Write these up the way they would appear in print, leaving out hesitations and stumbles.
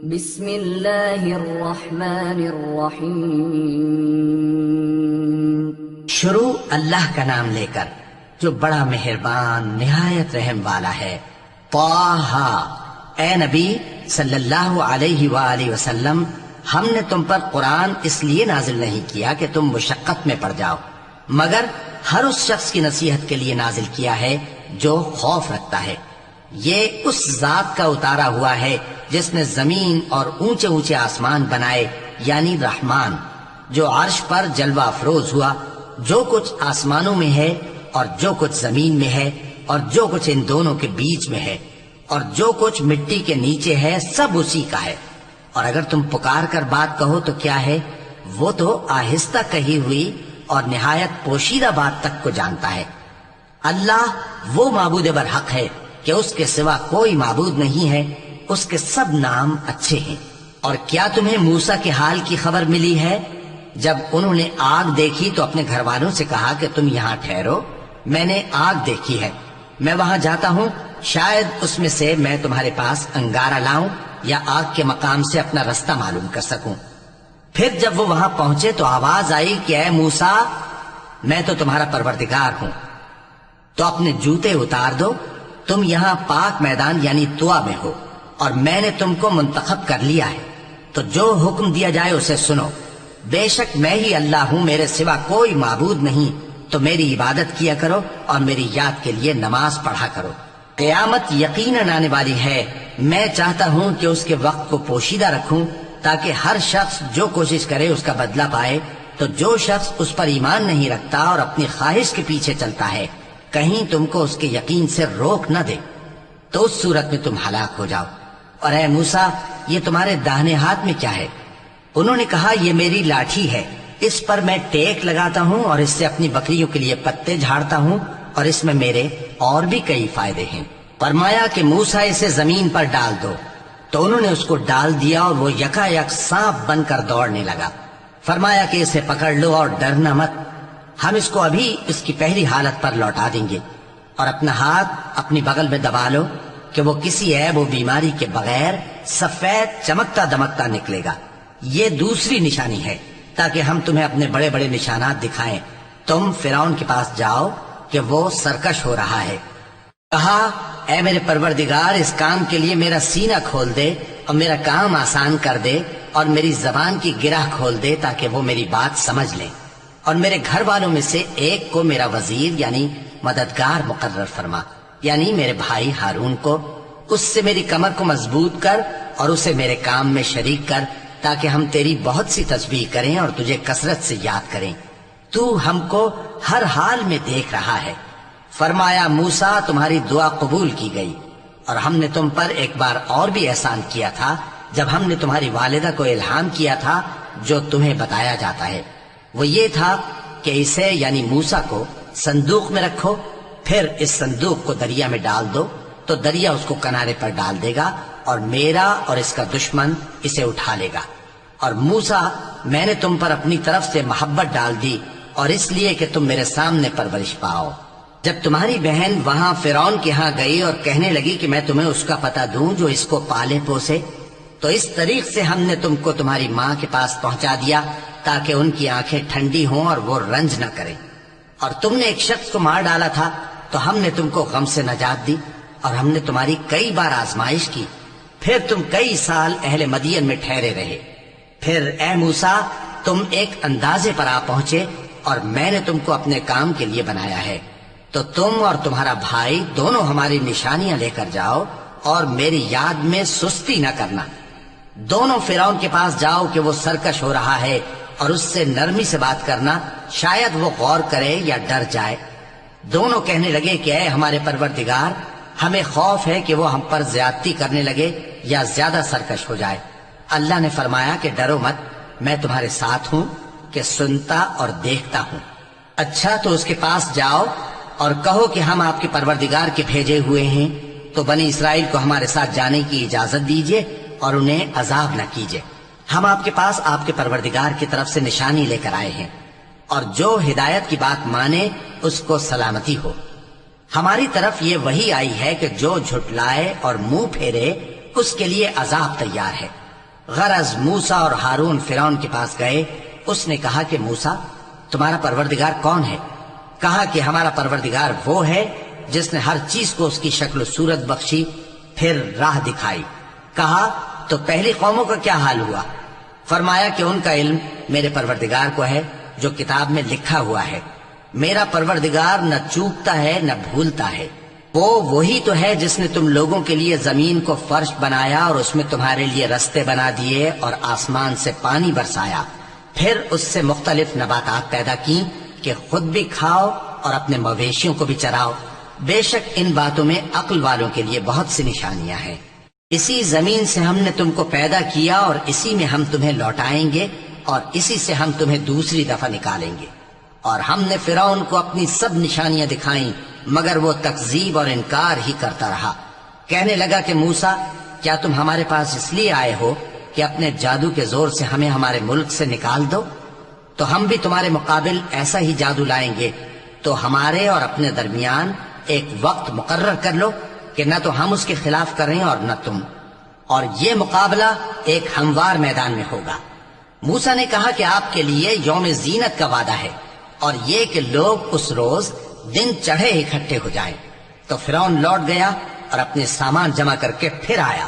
بسم اللہ الرحمن الرحیم۔ شروع اللہ کا نام لے کر جو بڑا مہربان نہایت رحم والا ہے۔ طٰہ، اے نبی صلی اللہ علیہ وآلہ وسلم، ہم نے تم پر قرآن اس لیے نازل نہیں کیا کہ تم مشقت میں پڑ جاؤ، مگر ہر اس شخص کی نصیحت کے لیے نازل کیا ہے جو خوف رکھتا ہے۔ یہ اس ذات کا اتارا ہوا ہے جس نے زمین اور اونچے اونچے آسمان بنائے، یعنی رحمان، جو عرش پر جلوہ افروز ہوا۔ جو کچھ آسمانوں میں ہے اور جو کچھ زمین میں ہے اور جو کچھ ان دونوں کے بیچ میں ہے اور جو کچھ مٹی کے نیچے ہے، سب اسی کا ہے۔ اور اگر تم پکار کر بات کہو تو کیا ہے، وہ تو آہستہ کہی ہوئی اور نہایت پوشیدہ بات تک کو جانتا ہے۔ اللہ وہ معبود برحق ہے کہ اس کے سوا کوئی معبود نہیں ہے، اس کے سب نام اچھے ہیں۔ اور کیا تمہیں موسیٰ کے حال کی خبر ملی ہے؟ جب انہوں نے آگ دیکھی تو اپنے گھر والوں سے کہا کہ تم یہاں ٹھہرو، میں نے آگ دیکھی ہے، میں وہاں جاتا ہوں، شاید اس میں سے میں تمہارے پاس انگارہ لاؤں یا آگ کے مقام سے اپنا رستہ معلوم کر سکوں۔ پھر جب وہ وہاں پہنچے تو آواز آئی کہ اے موسیٰ، میں تو تمہارا پروردگار ہوں، تو اپنے جوتے اتار دو، تم یہاں پاک میدان یعنی طوا میں ہو، اور میں نے تم کو منتخب کر لیا ہے، تو جو حکم دیا جائے اسے سنو۔ بے شک میں ہی اللہ ہوں، میرے سوا کوئی معبود نہیں، تو میری عبادت کیا کرو اور میری یاد کے لیے نماز پڑھا کرو۔ قیامت یقیناً آنے والی ہے، میں چاہتا ہوں کہ اس کے وقت کو پوشیدہ رکھوں تاکہ ہر شخص جو کوشش کرے اس کا بدلہ پائے۔ تو جو شخص اس پر ایمان نہیں رکھتا اور اپنی خواہش کے پیچھے چلتا ہے، کہیں تم کو اس کے یقین سے روک نہ دے، تو اس صورت میں تم ہلاک ہو جاؤ۔ اور اے موسیٰ، یہ تمہارے داہنے ہاتھ میں کیا ہے؟ انہوں نے کہا، یہ میری لاٹھی ہے، اس پر میں ٹیک لگاتا ہوں اور اس سے اپنی بکریوں کے لیے پتے جھاڑتا ہوں، اور اس میں میرے اور بھی کئی فائدے ہیں۔ فرمایا کہ موسیٰ اسے زمین پر ڈال دو، تو انہوں نے اس کو ڈال دیا اور وہ یکا یک سانپ بن کر دوڑنے لگا۔ فرمایا کہ اسے پکڑ لو اور ڈرنا مت، ہم اس کو ابھی اس کی پہلی حالت پر لوٹا دیں گے، اور اپنا ہاتھ اپنی بغل میں دبا لو کہ وہ کسی عیب و بیماری کے بغیر سفید چمکتا دمکتا نکلے گا۔ یہ دوسری نشانی ہے تاکہ ہم تمہیں اپنے بڑے بڑے نشانات دکھائیں۔ تم فرعون کے پاس جاؤ کہ وہ سرکش ہو رہا ہے۔ کہا، اے میرے پروردگار، اس کام کے لیے میرا سینہ کھول دے اور میرا کام آسان کر دے، اور میری زبان کی گرہ کھول دے تاکہ وہ میری بات سمجھ لیں، اور میرے گھر والوں میں سے ایک کو میرا وزیر یعنی مددگار مقرر فرما، یعنی میرے بھائی ہارون کو۔ اس سے میری کمر کو مضبوط کر اور اسے میرے کام میں شریک کر، تاکہ ہم تیری بہت سی تسبیح کریں اور تجھے کثرت سے یاد کریں۔ تو ہم کو ہر حال میں دیکھ رہا ہے۔ فرمایا، موسیٰ، تمہاری دعا قبول کی گئی، اور ہم نے تم پر ایک بار اور بھی احسان کیا تھا جب ہم نے تمہاری والدہ کو الہام کیا تھا جو تمہیں بتایا جاتا ہے۔ وہ یہ تھا کہ اسے یعنی موسیٰ کو صندوق میں رکھو، پھر اس صندوق کو دریا میں ڈال دو، تو دریا اس کو کنارے پر ڈال دے گا، اور میرا اور اس کا دشمن اسے اٹھا لے گا۔ اور موسیٰ، میں نے تم پر اپنی طرف سے محبت ڈال دی، اور اس لیے کہ تم میرے سامنے پرورش پاؤ۔ جب تمہاری بہن وہاں فرعون کے ہاں گئی اور کہنے لگی کہ میں تمہیں اس کا پتہ دوں جو اس کو پالے پوسے، تو اس طریق سے ہم نے تم کو تمہاری ماں کے پاس پہنچا دیا تاکہ ان کی آنکھیں ٹھنڈی ہوں اور وہ رنج نہ کریں۔ اور تم نے ایک شخص کو مار ڈالا تھا تو ہم نے تم کو غم سے نجات دی، اور ہم نے تمہاری کئی بار آزمائش کی، پھر تم کئی سال اہل مدین میں ٹھہرے رہے۔ پھر اے موسیٰ، تم ایک اندازے پر آ پہنچے، اور میں نے تم کو اپنے کام کے لیے بنایا ہے، تو تم اور تمہارا بھائی دونوں ہماری نشانیاں لے کر جاؤ، اور میری یاد میں سستی نہ کرنا۔ دونوں فرعون کے پاس جاؤ کہ وہ سرکش ہو رہا ہے، اور اس سے نرمی سے بات کرنا، شاید وہ غور کرے یا ڈر جائے۔ دونوں کہنے لگے کہ اے ہمارے پروردگار، ہمیں خوف ہے کہ وہ ہم پر زیادتی کرنے لگے یا زیادہ سرکش ہو جائے۔ اللہ نے فرمایا کہ ڈرو مت، میں تمہارے ساتھ ہوں کہ سنتا اور دیکھتا ہوں۔ اچھا، تو اس کے پاس جاؤ اور کہو کہ ہم آپ کے پروردگار کے بھیجے ہوئے ہیں، تو بنی اسرائیل کو ہمارے ساتھ جانے کی اجازت دیجیے اور انہیں عذاب نہ کیجیے۔ ہم آپ کے پاس آپ کے پروردگار کی طرف سے نشانی لے کر آئے ہیں، اور جو ہدایت کی بات مانے اس کو سلامتی ہو۔ ہماری طرف یہ وحی آئی ہے کہ جو جھٹلائے اور منہ پھیرے اس کے لیے عذاب تیار ہے۔ غرض موسیٰ اور ہارون فرعون کے پاس گئے. اس نے کہا کہ موسیٰ تمہارا پروردگار کون ہے؟ کہا کہ ہمارا پروردگار وہ ہے جس نے ہر چیز کو اس کی شکل و صورت بخشی پھر راہ دکھائی. کہا تو پہلی قوموں کا کیا حال ہوا؟ فرمایا کہ ان کا علم میرے پروردگار کو ہے جو کتاب میں لکھا ہوا ہے. میرا پروردگار نہ چوکتا ہے نہ بھولتا ہے. وہ وہی تو ہے جس نے تم لوگوں کے لیے زمین کو فرش بنایا اور اس میں تمہارے لیے رستے بنا دیے اور آسمان سے پانی برسایا، پھر اس سے مختلف نباتات پیدا کی کہ خود بھی کھاؤ اور اپنے مویشیوں کو بھی چراؤ. بے شک ان باتوں میں عقل والوں کے لیے بہت سی نشانیاں ہیں. اسی زمین سے ہم نے تم کو پیدا کیا اور اسی میں ہم تمہیں لوٹائیں گے اور اسی سے ہم تمہیں دوسری دفعہ نکالیں گے. اور ہم نے فرعون کو اپنی سب نشانیاں دکھائیں مگر وہ تکذیب اور انکار ہی کرتا رہا. کہنے لگا کہ موسیٰ کیا تم ہمارے پاس اس لیے آئے ہو کہ اپنے جادو کے زور سے ہمیں ہمارے ملک سے نکال دو؟ تو ہم بھی تمہارے مقابل ایسا ہی جادو لائیں گے. تو ہمارے اور اپنے درمیان ایک وقت مقرر کر لو کہ نہ تو ہم اس کے خلاف کریں اور نہ تم، اور یہ مقابلہ ایک ہموار میدان میں ہوگا. موسیٰ نے کہا کہ آپ کے لیے یوم زینت کا وعدہ ہے اور یہ کہ لوگ اس روز دن چڑھے اکٹھے ہو جائیں. تو فرعون لوٹ گیا اور اپنے سامان جمع کر کے پھر آیا.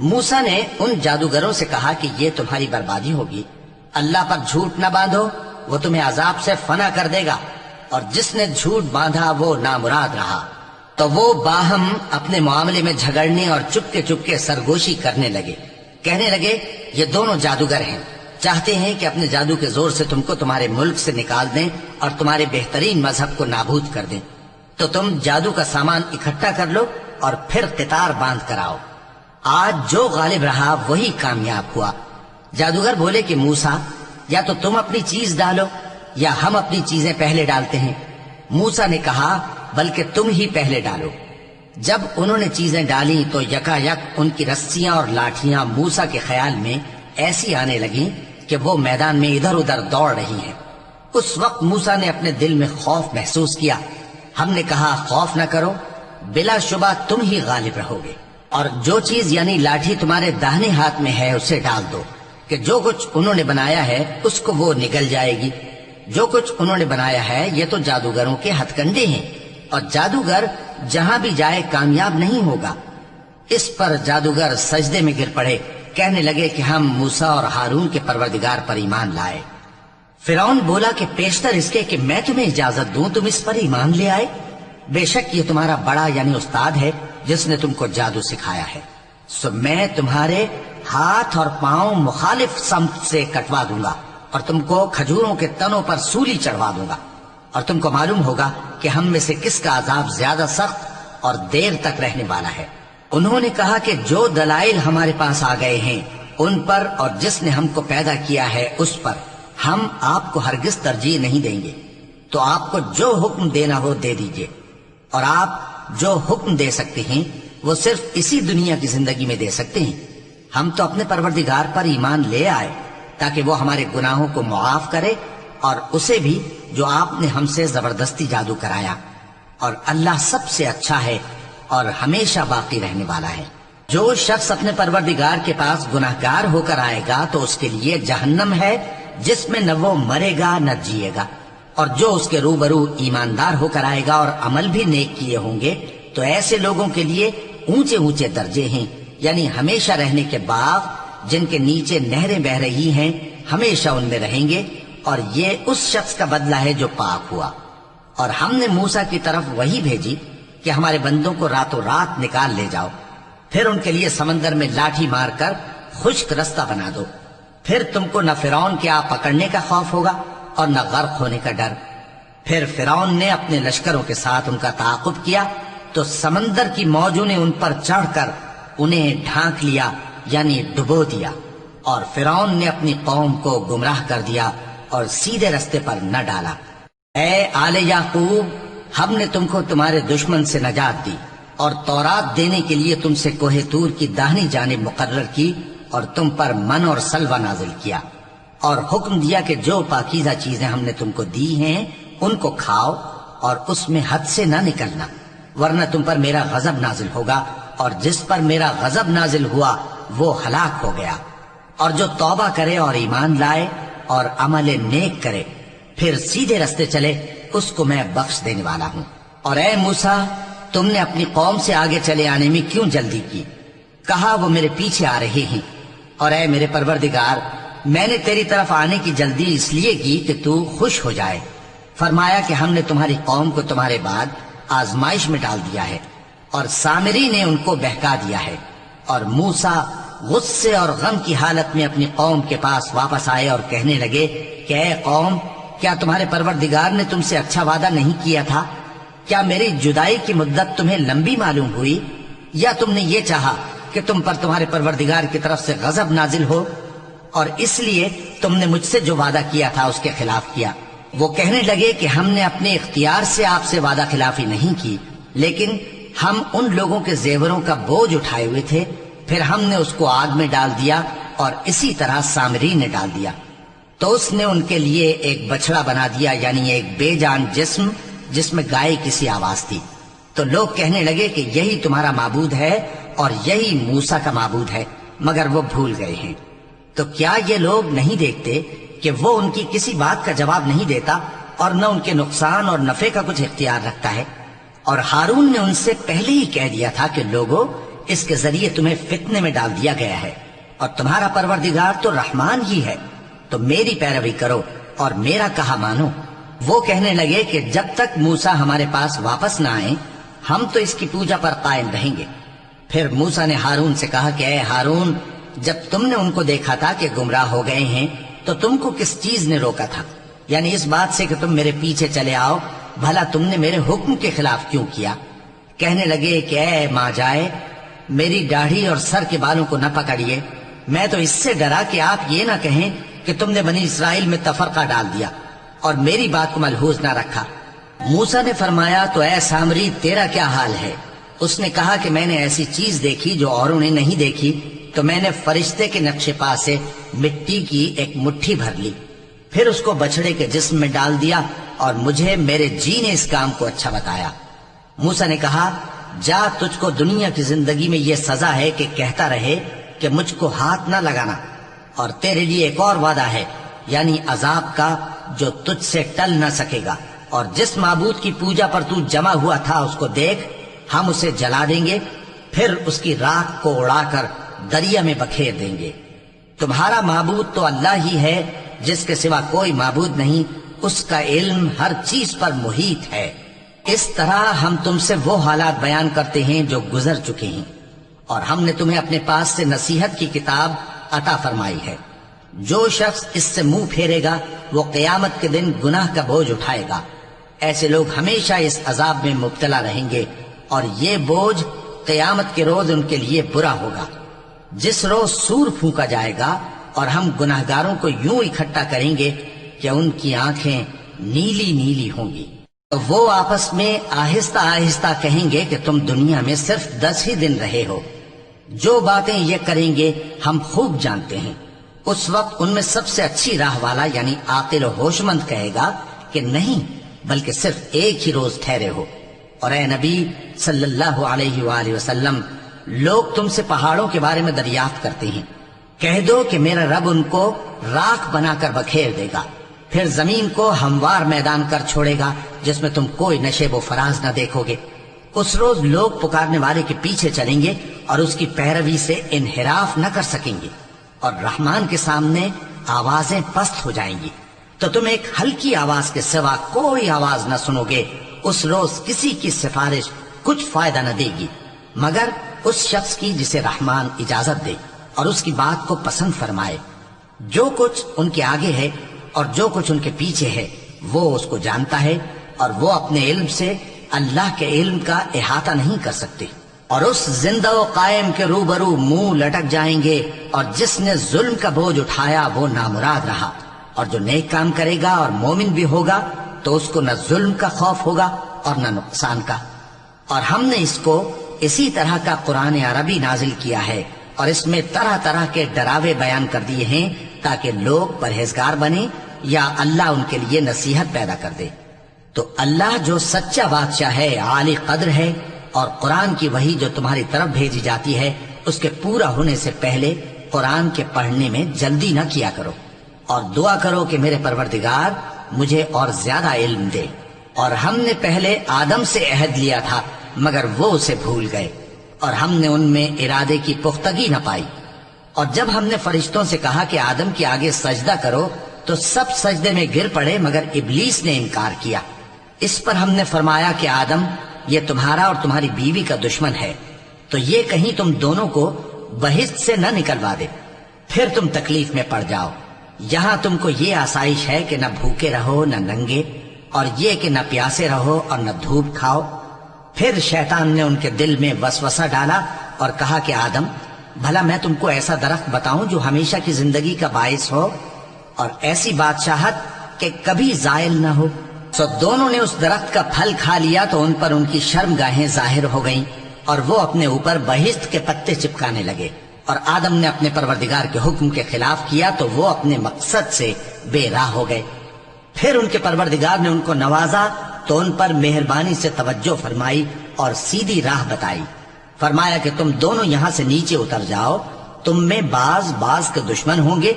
موسیٰ نے ان جادوگروں سے کہا کہ یہ تمہاری بربادی ہوگی. اللہ پر جھوٹ نہ باندھو، وہ تمہیں عذاب سے فنا کر دے گا، اور جس نے جھوٹ باندھا وہ نامراد رہا. تو وہ باہم اپنے معاملے میں جھگڑنے اور چپکے سرگوشی کرنے لگے. کہنے لگے یہ دونوں جادوگر ہیں، چاہتے ہیں کہ اپنے جادو کے زور سے تم کو تمہارے ملک سے نکال دیں اور تمہارے بہترین مذہب کو نابود کر دیں. تو تم جادو کا سامان اکٹھا کر لو اور پھر قطار باندھ کر آؤ. آج جو غالب رہا وہی کامیاب ہوا. جادوگر بولے کہ موسیٰ یا تو تم اپنی چیز ڈالو یا ہم اپنی چیزیں پہلے ڈالتے ہیں. موسیٰ نے کہا بلکہ تم ہی پہلے ڈالو. جب انہوں نے چیزیں ڈالی تو یکا یک ان کی رسیاں اور لاٹھیاں موسیٰ کے خیال میں ایسی آنے لگیں کہ وہ میدان میں ادھر ادھر دوڑ رہی ہیں. اس وقت موسیٰ نے اپنے دل میں خوف محسوس کیا. ہم نے کہا خوف نہ کرو، بلا شبہ تم ہی غالب رہو گے، اور جو چیز یعنی لاٹھی تمہارے داہنے ہاتھ میں ہے اسے ڈال دو کہ جو کچھ انہوں نے بنایا ہے اس کو وہ نگل جائے گی. جو کچھ انہوں نے بنایا ہے یہ تو جادوگروں کے ہتھ کنڈے ہیں، اور جادوگر جہاں بھی جائے کامیاب نہیں ہوگا. اس پر جادوگر سجدے میں گر پڑے، کہنے لگے کہ ہم موسیٰ اور ہارون کے پروردگار پر ایمان لائے. فرعون بولا کہ پیشتر اس کے کہ میں تمہیں اجازت دوں تم اس پر ایمان لے آئے. بے شک یہ تمہارا بڑا یعنی استاد ہے جس نے تم کو جادو سکھایا ہے. سو میں تمہارے ہاتھ اور پاؤں مخالف سمت سے کٹوا دوں گا اور تم کو کھجوروں کے تنوں پر سولی چڑھوا دوں گا، اور تم کو معلوم ہوگا کہ ہم میں سے کس کا عذاب زیادہ سخت اور دیر تک رہنے والا ہے. انہوں نے کہا کہ جو دلائل ہمارے پاس آ گئے ہیں ان پر اور جس نے ہم کو پیدا کیا ہے اس پر ہم آپ کو ہرگز ترجیح نہیں دیں گے. تو آپ کو جو حکم دینا ہو دے دیجئے، اور آپ جو حکم دے سکتے ہیں وہ صرف اسی دنیا کی زندگی میں دے سکتے ہیں. ہم تو اپنے پروردگار پر ایمان لے آئے تاکہ وہ ہمارے گناہوں کو معاف کرے اور اسے بھی جو آپ نے ہم سے زبردستی جادو کرایا. اور اللہ سب سے اچھا ہے اور ہمیشہ باقی رہنے والا ہے. جو شخص اپنے پروردگار کے پاس گناہگار ہو کر آئے گا تو اس کے لیے جہنم ہے جس میں نہ وہ مرے گا نہ جیے گا، اور جو اس کے روبرو ایماندار ہو کر آئے گا اور عمل بھی نیک کیے ہوں گے تو ایسے لوگوں کے لیے اونچے اونچے درجے ہیں، یعنی ہمیشہ رہنے کے باغ جن کے نیچے نہریں بہ رہی ہیں، ہمیشہ ان میں رہیں گے. اور یہ اس شخص کا بدلہ ہے جو پاک ہوا. اور ہم نے موسیٰ کی طرف وہی بھیجی کہ ہمارے بندوں کو راتوں رات نکال لے جاؤ، پھر ان کے لیے سمندر میں لاٹھی مار کر خشک رستہ بنا دو. پھر تم کو نہ فرعون کے آ پکڑنے کا خوف ہوگا اور نہ غرق ہونے کا ڈر. پھر فرعون نے اپنے لشکروں کے ساتھ ان کا تعاقب کیا تو سمندر کی موجوں نے ان پر چڑھ کر انہیں ڈھانک لیا یعنی ڈبو دیا، اور فرعون نے اپنی قوم کو گمراہ کر دیا اور سیدھے رستے پر نہ ڈالا. اے آل یعقوب، ہم نے تم کو تمہارے دشمن سے نجات دی اور تورات دینے کے لیے تم سے کوہ طور کی داہنی جانب مقرر کی اور تم پر من اور سلوہ نازل کیا، اور حکم دیا کہ جو پاکیزہ چیزیں ہم نے تم کو دی ہیں ان کو کھاؤ اور اس میں حد سے نہ نکلنا، ورنہ تم پر میرا غضب نازل ہوگا، اور جس پر میرا غضب نازل ہوا وہ ہلاک ہو گیا. اور جو توبہ کرے اور ایمان لائے اور عمل نیک کرے پھر سیدھے رستے چلے اس کو میں بخش دینے والا ہوں۔ اور اے موسیٰ، تم نے اپنی قوم سے آگے چلے آنے میں کیوں جلدی کی؟ کہا وہ میرے پیچھے آ رہے ہیں۔ اور اے میرے پروردگار، میں نے تیری طرف آنے کی جلدی اس لیے کی کہ تو خوش ہو جائے۔ فرمایا کہ ہم نے تمہاری قوم کو تمہارے بعد آزمائش میں ڈال دیا ہے اور سامری نے ان کو بہکا دیا ہے۔ اور موسیٰ غصے اور غم کی حالت میں اپنی قوم کے پاس واپس آئے اور کہنے لگے کہ اے قوم، کیا تمہارے پروردگار نے تم سے اچھا وعدہ نہیں کیا تھا؟ کیا میری جدائی کی مدت تمہیں لمبی معلوم ہوئی، یا تم نے یہ چاہا کہ تم پر تمہارے پروردگار کی طرف سے غضب نازل ہو اور اس لیے تم نے مجھ سے جو وعدہ کیا تھا اس کے خلاف کیا؟ وہ کہنے لگے کہ ہم نے اپنے اختیار سے آپ سے وعدہ خلافی نہیں کی، لیکن ہم ان لوگوں کے زیوروں کا بوجھ اٹھائے ہوئے تھے، پھر ہم نے اس کو آگ میں ڈال دیا اور اسی طرح سامری نے ڈال دیا۔ تو اس نے ان کے لیے ایک بچڑا بنا دیا، یعنی ایک بے جان جسم جس میں گائے کسی آواز تھی۔ تو لوگ کہنے لگے کہ یہی تمہارا معبود ہے اور یہی موسیٰ کا معبود ہے، مگر وہ بھول گئے ہیں۔ تو کیا یہ لوگ نہیں دیکھتے کہ وہ ان کی کسی بات کا جواب نہیں دیتا اور نہ ان کے نقصان اور نفع کا کچھ اختیار رکھتا ہے؟ اور ہارون نے ان سے پہلے ہی کہہ دیا تھا کہ لوگوں، اس کے ذریعے تمہیں فتنے میں ڈال دیا گیا ہے، اور تمہارا پروردگار تو رحمان ہی ہے، تو میری پیروی کرو اور میرا کہا مانو۔ وہ کہنے لگے کہ جب تک موسیٰ ہمارے پاس واپس نہ آئیں ہم تو اس کی پوجا پر قائم رہیں گے۔ پھر موسیٰ نے ہارون سے کہا کہ اے ہارون، جب تم نے ان کو دیکھا تھا کہ گمراہ ہو گئے ہیں تو تم کو کس چیز نے روکا تھا؟ یعنی اس بات سے کہ تم میرے پیچھے چلے آؤ، بھلا تم نے میرے حکم کے خلاف کیوں کیا؟ کہنے لگے کہ اے ماں جائے، میری داڑھی اور سر کے بالوں کو نہ پکڑیے، میں تو اس سے ڈرا کہ آپ یہ نہ کہیں کہ تم نے بنی اسرائیل میں تفرقہ ڈال دیا اور میری بات کو ملحوظ نہ رکھا۔ موسیٰ نے فرمایا تو اے سامری، تیرا کیا حال ہے؟ اس نے کہا کہ میں نے ایسی چیز دیکھی جو اوروں نے نہیں دیکھی، تو میں نے فرشتے کے نقش پا سے مٹی کی ایک مٹھی بھر لی، پھر اس کو بچڑے کے جسم میں ڈال دیا اور مجھے میرے جی نے اس کام کو اچھا بتایا۔ موسیٰ نے کہا جا، تجھ کو دنیا کی زندگی میں یہ سزا ہے کہ کہتا رہے کہ مجھ کو ہاتھ نہ لگانا، اور تیرے لیے ایک اور وعدہ ہے، یعنی عذاب کا جو تجھ سے ٹل نہ سکے گا، اور جس معبود کی پوجا پر تو جمع ہوا تھا اس کو دیکھ، ہم اسے جلا دیں گے، پھر اس کی راکھ کو اڑا کر دریا میں بکھیر دیں گے۔ تمہارا معبود تو اللہ ہی ہے جس کے سوا کوئی معبود نہیں، اس کا علم ہر چیز پر محیط ہے۔ اس طرح ہم تم سے وہ حالات بیان کرتے ہیں جو گزر چکے ہیں، اور ہم نے تمہیں اپنے پاس سے نصیحت کی کتاب عطا فرمائی ہے۔ جو شخص اس سے منہ پھیرے گا وہ قیامت کے دن گناہ کا بوجھ اٹھائے گا۔ ایسے لوگ ہمیشہ اس عذاب میں مبتلا رہیں گے، اور یہ بوجھ قیامت کے روز ان کے لیے برا ہوگا، جس روز سور پھونکا جائے گا اور ہم گناہگاروں کو یوں اکٹھا کریں گے کہ ان کی آنکھیں نیلی نیلی ہوں گی۔ وہ آپس میں آہستہ آہستہ کہیں گے کہ تم دنیا میں صرف 10 ہی دن رہے ہو، جو باتیں یہ کریں گے ہم خوب جانتے ہیں۔ اس وقت ان میں سب سے اچھی راہ والا یعنی عاقل و ہوش مند کہے گا کہ نہیں، بلکہ صرف ایک ہی روز ٹھہرے ہو۔ اور اے نبی صلی اللہ علیہ وآلہ وسلم، لوگ تم سے پہاڑوں کے بارے میں دریافت کرتے ہیں، کہہ دو کہ میرا رب ان کو راکھ بنا کر بکھیر دے گا، پھر زمین کو ہموار میدان کر چھوڑے گا جس میں تم کوئی نشیب و فراز نہ دیکھو گے۔ اس روز لوگ پکارنے والے کے پیچھے چلیں گے اور اس کی پیروی سے انحراف نہ کر سکیں گے، اور رحمان کے سامنے آوازیں پست ہو جائیں گی، تو تم ایک ہلکی آواز کے سوا کوئی آواز نہ سنو گے۔ اس روز کسی کی سفارش کچھ فائدہ نہ دے گی مگر اس شخص کی جسے رحمان اجازت دے اور اس کی بات کو پسند فرمائے۔ جو کچھ ان کے آگے ہے اور جو کچھ ان کے پیچھے ہے وہ اس کو جانتا ہے، اور وہ اپنے علم سے اللہ کے علم کا احاطہ نہیں کر سکتے۔ اور اس زندہ و قائم کے روبرو منہ لٹک جائیں گے، اور جس نے ظلم کا بوجھ اٹھایا وہ نامراد رہا، اور جو نیک کام کرے گا اور مومن بھی ہوگا تو اس کو نہ ظلم کا خوف ہوگا اور نہ نقصان کا۔ اور ہم نے اس کو اسی طرح کا قرآن عربی نازل کیا ہے، اور اس میں طرح طرح کے ڈراوے بیان کر دیے ہیں تاکہ لوگ پرہیزگار بنیں یا اللہ ان کے لیے نصیحت پیدا کر دے۔ تو اللہ جو سچا بادشاہ ہے، عالی قدر ہے، اور قرآن کی وحی جو تمہاری طرف بھیجی جاتی ہے اس کے پورا ہونے سے پہلے قرآن کے پڑھنے میں جلدی نہ کیا کرو، اور دعا کرو کہ میرے پروردگار مجھے اور زیادہ علم دے۔ اور ہم نے پہلے آدم سے عہد لیا تھا مگر وہ اسے بھول گئے، اور ہم نے ان میں ارادے کی پختگی نہ پائی۔ اور جب ہم نے فرشتوں سے کہا کہ آدم کے آگے سجدہ کرو تو سب سجدے میں گر پڑے مگر ابلیس نے انکار کیا۔ اس پر ہم نے فرمایا کہ آدم، یہ تمہارا اور تمہاری بیوی کا دشمن ہے، تو یہ کہیں تم دونوں کو بہشت سے نہ نکلوا دے، پھر تم تکلیف میں پڑ جاؤ۔ یہاں تم کو یہ آسائش ہے کہ نہ بھوکے رہو نہ ننگے، اور یہ کہ نہ پیاسے رہو اور نہ دھوپ کھاؤ۔ پھر شیطان نے ان کے دل میں وسوسہ ڈالا اور کہا کہ آدم، بھلا میں تم کو ایسا درخت بتاؤں جو ہمیشہ کی زندگی کا باعث ہو اور ایسی بادشاہت کہ کبھی زائل نہ ہو؟ سو دونوں نے اس درخت کا پھل کھا لیا تو ان پر ان کی شرمگاہیں ظاہر ہو گئیں، اور وہ اپنے اوپر بہشت کے پتے چپکانے لگے۔ اور آدم نے اپنے پروردگار کے حکم کے خلاف کیا تو وہ اپنے مقصد سے بے راہ ہو گئے۔ پھر ان کے پروردگار نے ان کو نوازا تو ان پر مہربانی سے توجہ فرمائی اور سیدھی راہ بتائی۔ فرمایا کہ تم دونوں یہاں سے نیچے اتر جاؤ، تم میں بعض کے دشمن ہوں گے،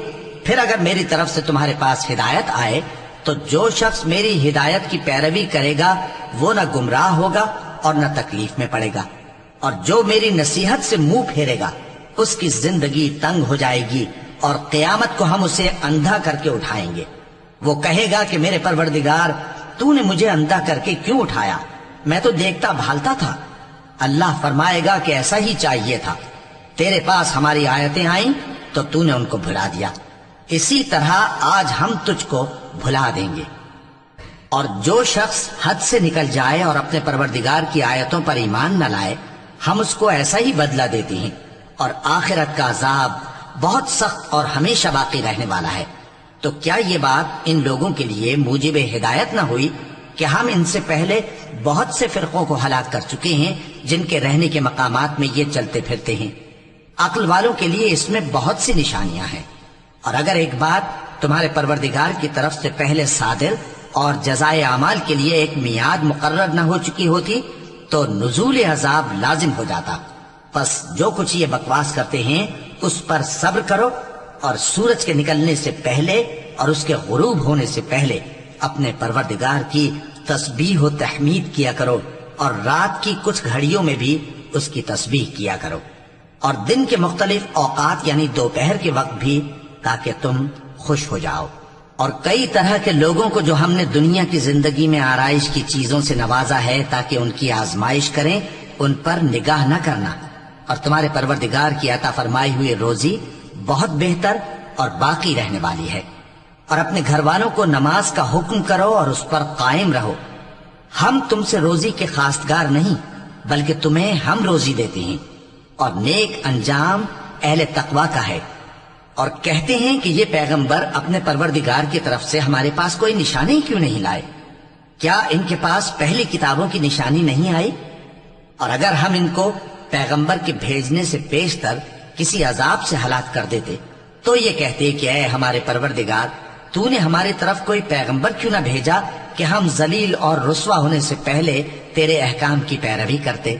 پھر اگر میری طرف سے تمہارے پاس ہدایت آئے تو جو شخص میری ہدایت کی پیروی کرے گا وہ نہ گمراہ ہوگا اور نہ تکلیف میں پڑے گا، اور جو میری نصیحت سے منہ پھیرے گا اس کی زندگی تنگ ہو جائے گی، اور قیامت کو ہم اسے اندھا کر کے اٹھائیں گے۔ وہ کہے گا کہ میرے پروردگار، تو نے مجھے اندھا کر کے کیوں اٹھایا؟ میں تو دیکھتا بھالتا تھا۔ اللہ فرمائے گا کہ ایسا ہی چاہیے تھا، تیرے پاس ہماری آیتیں آئیں تو نے ان کو بھلا دیا، اسی طرح آج ہم تجھ کو بھلا دیں گے۔ اور جو شخص حد سے نکل جائے اور اپنے پروردگار کی آیتوں پر ایمان نہ لائے، ہم اس کو ایسا ہی بدلہ دیتے ہیں، اور آخرت کا عذاب بہت سخت اور ہمیشہ باقی رہنے والا ہے۔ تو کیا یہ بات ان لوگوں کے لیے موجب ہدایت نہ ہوئی کہ ہم ان سے پہلے بہت سے فرقوں کو ہلاک کر چکے ہیں جن کے رہنے کے مقامات میں یہ چلتے پھرتے ہیں؟ عقل والوں کے لیے اس میں بہت سی نشانیاں ہیں۔ اور اگر ایک بات تمہارے پروردگار کی طرف سے پہلے صادر اور جزائے اعمال کے لیے ایک میعاد مقرر نہ ہو چکی ہوتی تو نزول عذاب لازم ہو جاتا۔ پس جو کچھ یہ بکواس کرتے ہیں اس پر صبر کرو، اور سورج کے نکلنے سے پہلے اور اس کے غروب ہونے سے پہلے اپنے پروردگار کی تسبیح و تحمید کیا کرو، اور رات کی کچھ گھڑیوں میں بھی اس کی تسبیح کیا کرو، اور دن کے مختلف اوقات یعنی دوپہر کے وقت بھی، تاکہ تم خوش ہو جاؤ۔ اور کئی طرح کے لوگوں کو جو ہم نے دنیا کی زندگی میں آرائش کی چیزوں سے نوازا ہے تاکہ ان کی آزمائش کریں، ان پر نگاہ نہ کرنا، اور تمہارے پروردگار کی عطا فرمائی ہوئی روزی بہت بہتر اور باقی رہنے والی ہے۔ اور اپنے گھر والوں کو نماز کا حکم کرو اور اس پر قائم رہو۔ ہم تم سے روزی کے خواستگار نہیں بلکہ تمہیں ہم روزی دیتے ہیں، اور نیک انجام اہل تقوی کا ہے۔ اور کہتے ہیں کہ یہ پیغمبر اپنے پروردگار کی طرف سے ہمارے پاس کوئی نشانی کیوں نہیں لائے؟ کیا ان کے پاس پہلی کتابوں کی نشانی نہیں آئی؟ اور اگر ہم ان کو پیغمبر کے بھیجنے سے پیشتر کسی عذاب سے ہلاک کر دیتے تو یہ کہتے کہ اے ہمارے پروردگار، تو نے ہماری طرف کوئی پیغمبر کیوں نہ بھیجا کہ ہم ذلیل اور رسوا ہونے سے پہلے تیرے احکام کی پیروی کرتے۔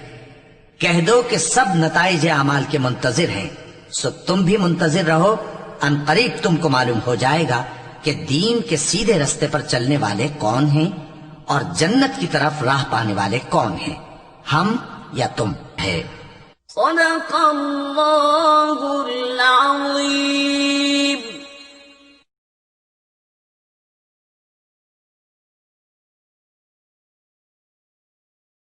کہہ دو کہ سب نتائج اعمال کے منتظر ہیں، سو تم بھی منتظر رہو، ان قریب تم کو معلوم ہو جائے گا کہ دین کے سیدھے رستے پر چلنے والے کون ہیں اور جنت کی طرف راہ پانے والے کون ہیں، ہم یا تم ہے۔ صدق اللہ العظیم۔